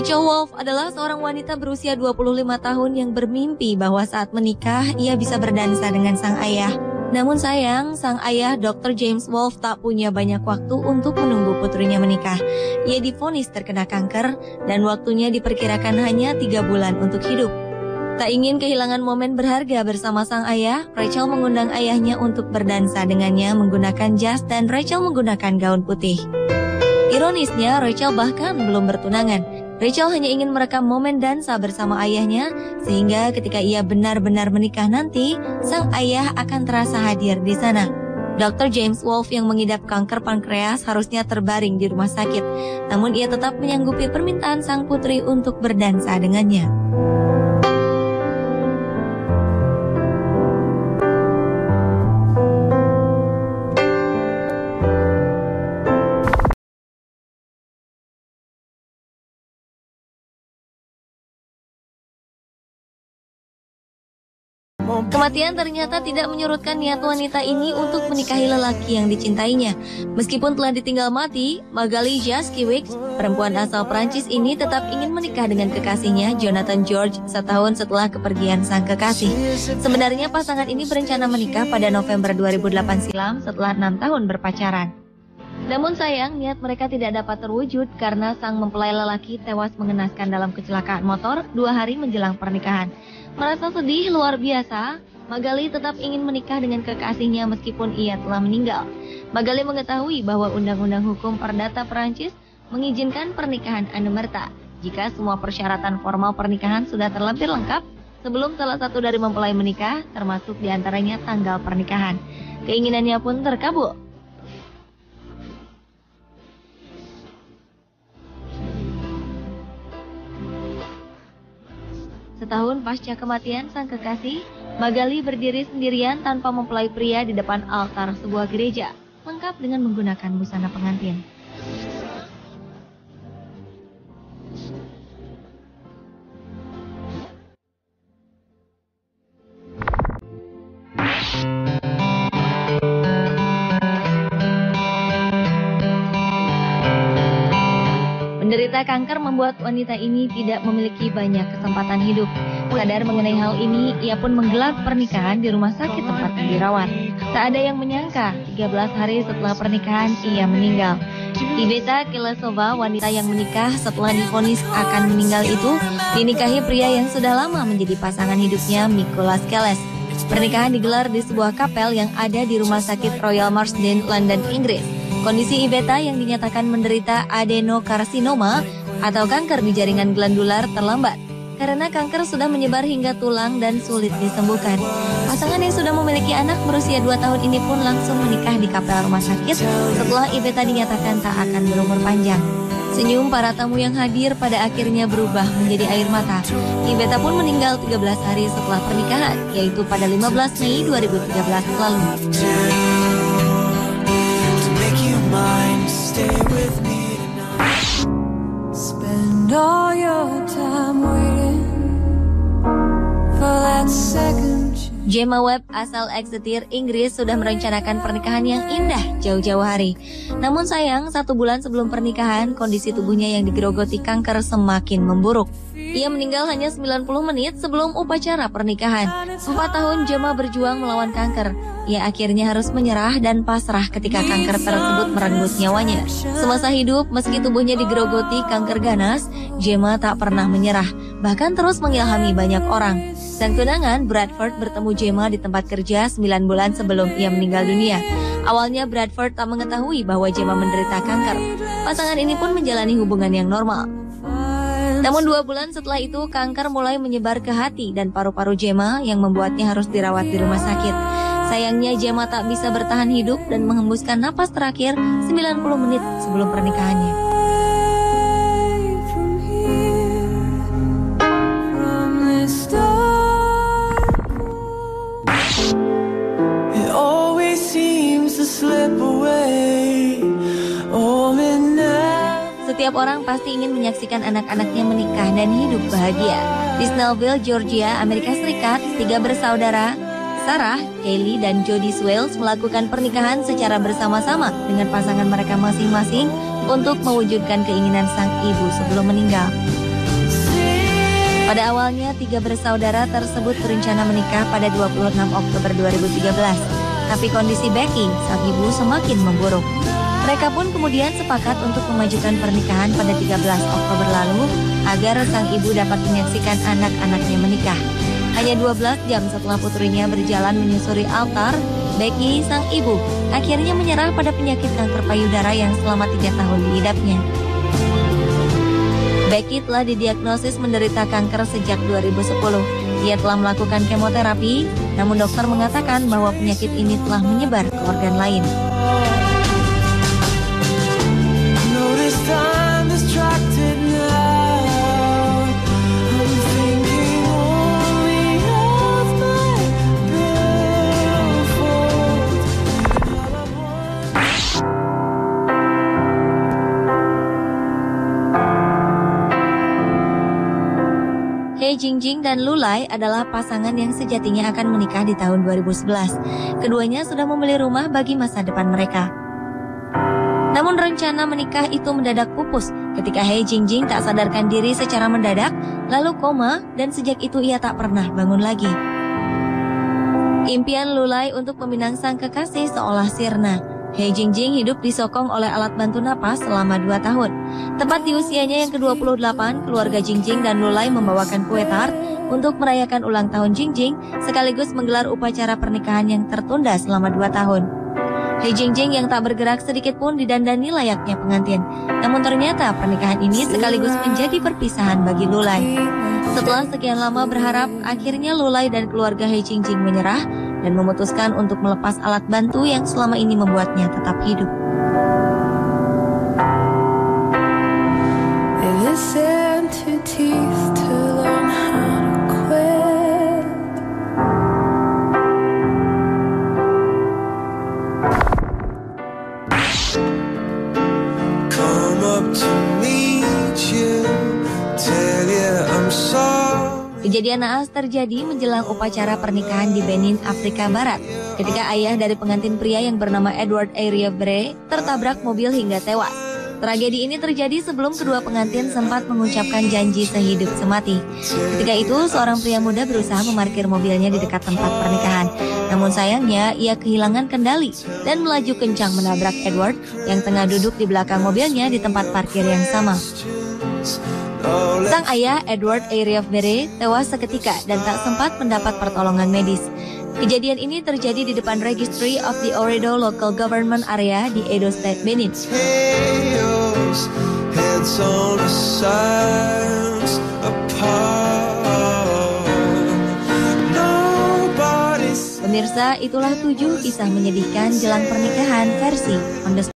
Rachel Wolf adalah seorang wanita berusia 25 tahun yang bermimpi bahwa saat menikah ia bisa berdansa dengan sang ayah. Namun sayang, sang ayah Dr. James Wolf tak punya banyak waktu untuk menunggu putrinya menikah. Ia divonis terkena kanker dan waktunya diperkirakan hanya 3 bulan untuk hidup. Tak ingin kehilangan momen berharga bersama sang ayah, Rachel mengundang ayahnya untuk berdansa dengannya menggunakan jas dan Rachel menggunakan gaun putih. Ironisnya, Rachel bahkan belum bertunangan. Rachel hanya ingin merekam momen dansa bersama ayahnya, sehingga ketika ia benar-benar menikah nanti, sang ayah akan terasa hadir di sana. Dr. James Wolf yang mengidap kanker pankreas harusnya terbaring di rumah sakit, namun ia tetap menyanggupi permintaan sang putri untuk berdansa dengannya. Kematian ternyata tidak menyurutkan niat wanita ini untuk menikahi lelaki yang dicintainya. Meskipun telah ditinggal mati, Magali Jaskiewicz, perempuan asal Prancis ini tetap ingin menikah dengan kekasihnya, Jonathan George, setahun setelah kepergian sang kekasih. Sebenarnya pasangan ini berencana menikah pada November 2008 silam setelah 6 tahun berpacaran. Namun sayang, niat mereka tidak dapat terwujud karena sang mempelai lelaki tewas mengenaskan dalam kecelakaan motor 2 hari menjelang pernikahan. Merasa sedih luar biasa, Magali tetap ingin menikah dengan kekasihnya meskipun ia telah meninggal. Magali mengetahui bahwa Undang-Undang Hukum Perdata Perancis mengizinkan pernikahan anumerta jika semua persyaratan formal pernikahan sudah terlampir lengkap sebelum salah satu dari mempelai menikah, termasuk diantaranya tanggal pernikahan. Keinginannya pun terkabul. Setahun pasca kematian sang kekasih, Magali berdiri sendirian tanpa mempelai pria di depan altar sebuah gereja, lengkap dengan menggunakan busana pengantin. Menderita kanker membuat wanita ini tidak memiliki banyak kesempatan hidup. Sadar mengenai hal ini, ia pun menggelar pernikahan di rumah sakit tempat dirawat. Tak ada yang menyangka, 13 hari setelah pernikahan ia meninggal. Iveta Kilesova, wanita yang menikah setelah divonis akan meninggal itu, dinikahi pria yang sudah lama menjadi pasangan hidupnya, Mikolas Keles. Pernikahan digelar di sebuah kapel yang ada di Rumah Sakit Royal Marsden, London, Inggris. Kondisi Iveta yang dinyatakan menderita adenokarsinoma atau kanker di jaringan glandular terlambat karena kanker sudah menyebar hingga tulang dan sulit disembuhkan. Pasangan yang sudah memiliki anak berusia 2 tahun ini pun langsung menikah di kapel rumah sakit setelah Iveta dinyatakan tak akan berumur panjang. Senyum para tamu yang hadir pada akhirnya berubah menjadi air mata. Iveta pun meninggal 13 hari setelah pernikahan, yaitu pada 15 Mei 2013 lalu. Stay with me tonight. Spend all your time waiting for that second chance. Gemma Webb asal Exeter, Inggris sudah merencanakan pernikahan yang indah jauh-jauh hari. Namun sayang, 1 bulan sebelum pernikahan, kondisi tubuhnya yang digerogoti kanker semakin memburuk. Ia meninggal hanya 90 menit sebelum upacara pernikahan. 4 tahun Gemma berjuang melawan kanker. Ia akhirnya harus menyerah dan pasrah ketika kanker tersebut merenggut nyawanya. Semasa hidup, meski tubuhnya digerogoti kanker ganas, Gemma tak pernah menyerah, bahkan terus mengilhami banyak orang. Sang tunangan, Bradford, bertemu Gemma di tempat kerja 9 bulan sebelum ia meninggal dunia. Awalnya Bradford tak mengetahui bahwa Gemma menderita kanker. Pasangan ini pun menjalani hubungan yang normal. Namun 2 bulan setelah itu, kanker mulai menyebar ke hati dan paru-paru Gemma yang membuatnya harus dirawat di rumah sakit. Sayangnya Gemma tak bisa bertahan hidup dan menghembuskan napas terakhir 90 menit sebelum pernikahannya. Setiap orang pasti ingin menyaksikan anak-anaknya menikah dan hidup bahagia. Di Snellville, Georgia, Amerika Serikat, 3 bersaudara, Sarah, Kaylee, dan Jody Swales melakukan pernikahan secara bersama-sama dengan pasangan mereka masing-masing untuk mewujudkan keinginan sang ibu sebelum meninggal. Pada awalnya, 3 bersaudara tersebut berencana menikah pada 26 Oktober 2013. Tapi kondisi Becky, sang ibu, semakin memburuk. Mereka pun kemudian sepakat untuk memajukan pernikahan pada 13 Oktober lalu agar sang ibu dapat menyaksikan anak-anaknya menikah. Hanya 12 jam setelah putrinya berjalan menyusuri altar, Becky, sang ibu, akhirnya menyerah pada penyakit kanker payudara yang selama 3 tahun diidapnya. Becky telah didiagnosis menderita kanker sejak 2010. Ia telah melakukan kemoterapi, namun dokter mengatakan bahwa penyakit ini telah menyebar ke organ lain. He Jingjing dan Lulai adalah pasangan yang sejatinya akan menikah di tahun 2011. Keduanya sudah membeli rumah bagi masa depan mereka. Namun rencana menikah itu mendadak pupus ketika He Jingjing tak sadarkan diri secara mendadak, lalu koma, dan sejak itu ia tak pernah bangun lagi. Impian Lulai untuk meminang sang kekasih seolah sirna. He Jingjing hidup disokong oleh alat bantu napas selama 2 tahun. Tepat di usianya yang ke-28, keluarga Jingjing dan Lulai membawakan kue tart untuk merayakan ulang tahun Jingjing, sekaligus menggelar upacara pernikahan yang tertunda selama 2 tahun. He Jingjing yang tak bergerak sedikit pun didandani layaknya pengantin. Namun ternyata pernikahan ini sekaligus menjadi perpisahan bagi Lulai. Setelah sekian lama berharap, akhirnya Lulai dan keluarga He Jingjing menyerah dan memutuskan untuk melepas alat bantu yang selama ini membuatnya tetap hidup. Listen to teeth to learn how to quit. Come up to meet you, tell you I'm sorry. Kejadian naas terjadi menjelang upacara pernikahan di Benin, Afrika Barat, ketika ayah dari pengantin pria yang bernama Edward Arievre tertabrak mobil hingga tewas. Tragedi ini terjadi sebelum kedua pengantin sempat mengucapkan janji sehidup semati. Ketika itu, seorang pria muda berusaha memarkir mobilnya di dekat tempat pernikahan. Namun sayangnya, ia kehilangan kendali dan melaju kencang menabrak Edward yang tengah duduk di belakang mobilnya di tempat parkir yang sama. Sang ayah, Edward Arievre, tewas seketika dan tak sempat mendapat pertolongan medis. Kejadian ini terjadi di depan Registry of the Oredo Local Government Area di Edo State, Benin. Pemirsa, itulah 7 kisah menyedihkan jelang pernikahan versi On The